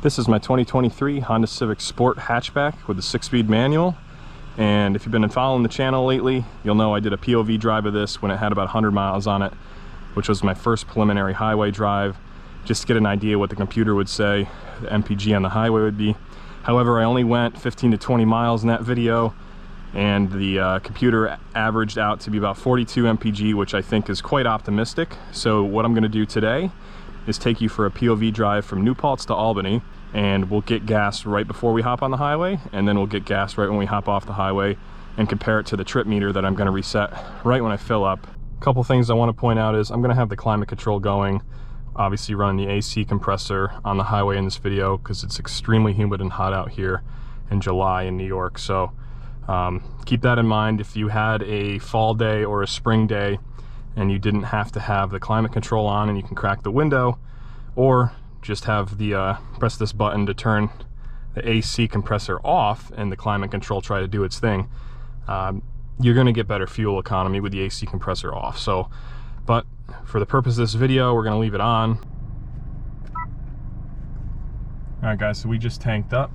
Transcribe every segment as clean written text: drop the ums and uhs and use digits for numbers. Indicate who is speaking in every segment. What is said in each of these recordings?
Speaker 1: This is my 2023 Honda Civic Sport hatchback with a 6-speed manual. And if you've been following the channel lately, you'll know I did a POV drive of this when it had about 100 miles on it, which was my first preliminary highway drive, just to get an idea what the computer would say the MPG on the highway would be. However, I only went 15 to 20 miles in that video, and the computer averaged out to be about 42 MPG, which I think is quite optimistic. So what I'm going to do today is take you for a POV drive from New Paltz to Albany, and we'll get gas right before we hop on the highway, and then we'll get gas right when we hop off the highway and compare it to the trip meter that I'm going to reset right when I fill up. A couple things I want to point out is I'm going to have the climate control going, obviously running the AC compressor on the highway in this video because it's extremely humid and hot out here in July in New York. So keep that in mind. If you had a fall day or a spring day and you didn't have to have the climate control on, and you can crack the window, or just have the press this button to turn the AC compressor off and the climate control try to do its thing, you're going to get better fuel economy with the AC compressor off. So, but for the purpose of this video, we're going to leave it on. All right, guys, so we just tanked up.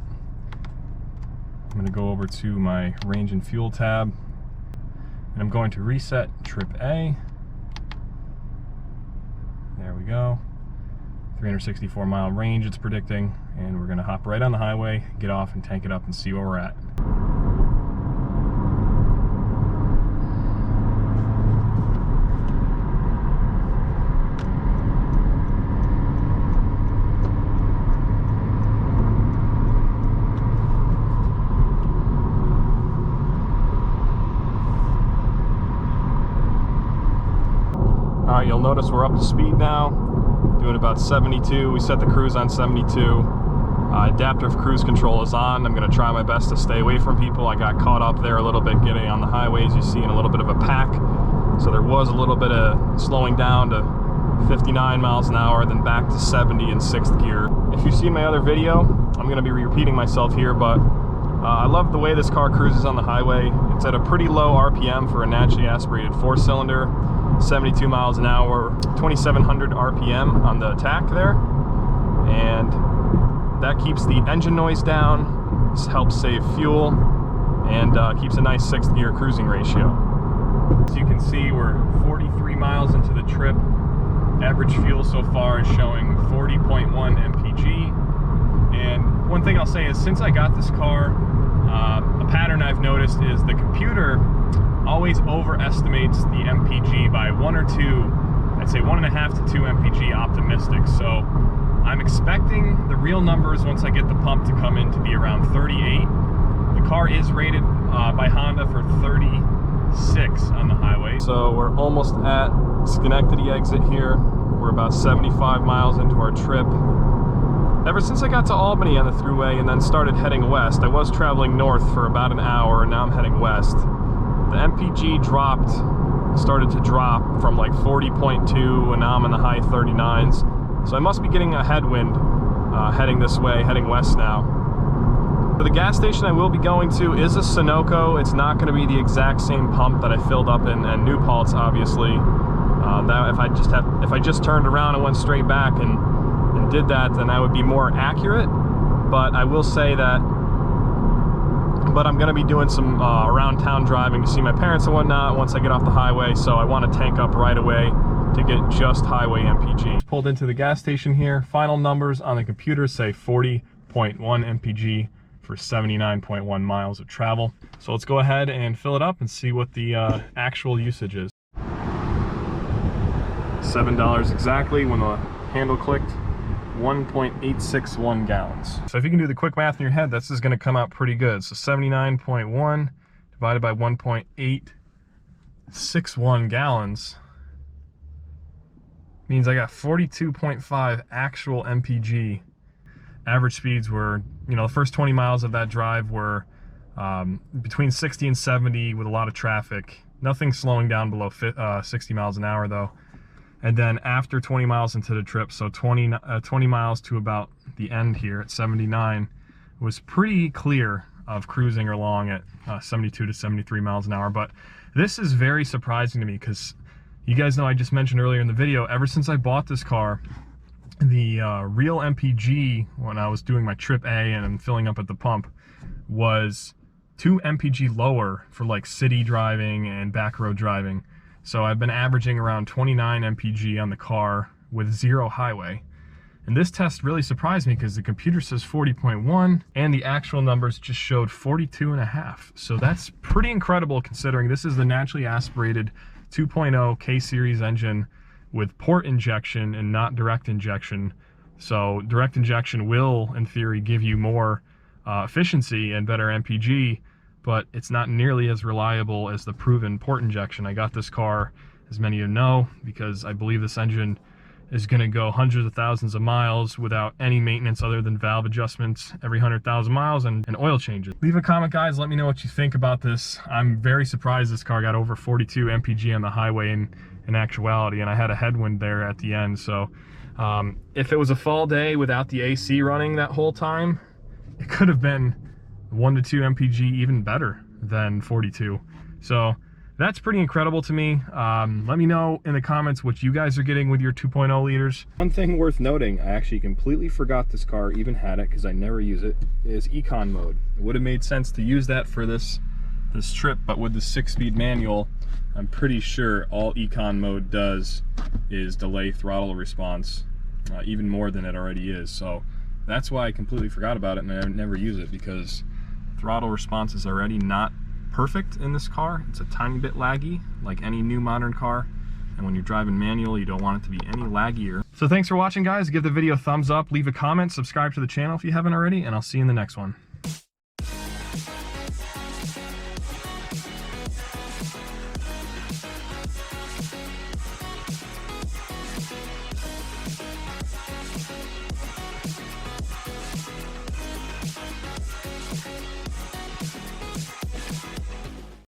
Speaker 1: I'm going to go over to my range and fuel tab, and I'm going to reset trip A. There we go. 364 mile range it's predicting, and we're going to hop right on the highway, get off and tank it up and see where we're at. All right, you'll notice we're up to speed now, doing about 72. We set the cruise on 72. Adaptive cruise control is on. I'm going to try my best to stay away from people. I got caught up there a little bit getting on the highways. You see in a little bit of a pack. So there was a little bit of slowing down to 59 miles an hour, then back to 70 in 6th gear. If you've seen my other video, I'm going to be repeating myself here, but I love the way this car cruises on the highway. It's at a pretty low RPM for a naturally aspirated 4-cylinder. 72 miles an hour, 2,700 RPM on the attack there, and that keeps the engine noise down. This helps save fuel and keeps a nice 6th gear cruising ratio. As you can see, we're 43 miles into the trip. Average fuel so far is showing 40.1 MPG. And one thing I'll say is, since I got this car, a pattern I've noticed is the computer always overestimates the MPG by 1 or 2, I'd say 1.5 to 2 MPG optimistic. So I'm expecting the real numbers once I get the pump to come in to be around 38. The car is rated by Honda for 36 on the highway. So we're almost at Schenectady exit here. We're about 75 miles into our trip. Ever since I got to Albany on the thruway and then started heading west, I was traveling north for about an hour, and now I'm heading west. The MPG started to drop from like 40.2, and now I'm in the high 39s. So I must be getting a headwind heading this way, heading west now. The gas station I will be going to is a Sunoco. It's not going to be the exact same pump that I filled up in New Paltz, obviously. That if I just turned around and went straight back and did that, then I would be more accurate. But I will say that. But I'm going to be doing some around town driving to see my parents and whatnot once I get off the highway, so I want to tank up right away to get just highway MPG. Pulled into the gas station here. Final numbers on the computer say 40.1 MPG for 79.1 miles of travel. So let's go ahead and fill it up and see what the actual usage is. $7 exactly when the handle clicked. 1.861 gallons. So if you can do the quick math in your head, this is going to come out pretty good. So 79.1 divided by 1.861 gallons means I got 42.5 actual MPG. Average speeds were, the first 20 miles of that drive were between 60 and 70 with a lot of traffic. Nothing slowing down below 60 miles an hour though. And then after 20 miles into the trip, so 20 miles to about the end here at 79, was pretty clear of cruising along at 72 to 73 miles an hour. But this is very surprising to me because you guys know I just mentioned earlier in the video, ever since I bought this car, The real MPG, when I was doing my trip A and I'm filling up at the pump, was 2 MPG lower for like city driving and back road driving. So I've been averaging around 29 MPG on the car with 0 highway. And this test really surprised me because the computer says 40.1 and the actual numbers just showed 42.5. So that's pretty incredible considering this is the naturally aspirated 2.0 K-Series engine with port injection and not direct injection. So direct injection will, in theory, give you more efficiency and better MPG, but it's not nearly as reliable as the proven port injection. I got this car, as many of you know, because I believe this engine is going to go hundreds of thousands of miles without any maintenance other than valve adjustments every 100,000 miles and oil changes. Leave a comment, guys. Let me know what you think about this. I'm very surprised this car got over 42 MPG on the highway in actuality, and I had a headwind there at the end. So if it was a fall day without the AC running that whole time, it could have been 1 to 2 MPG even better than 42. So that's pretty incredible to me. Let me know in the comments what you guys are getting with your 2.0 liters. One thing worth noting, I actually completely forgot this car even had it because I never use it, is econ mode. It would have made sense to use that for this trip, but with the 6-speed manual, I'm pretty sure all econ mode does is delay throttle response, even more than it already is. So that's why I completely forgot about it and I never use it, because throttle response is already not perfect in this car. It's a tiny bit laggy, like any new modern car, and when you're driving manual, you don't want it to be any laggier. So thanks for watching, guys. Give the video a thumbs up, leave a comment, subscribe to the channel if you haven't already, and I'll see you in the next one.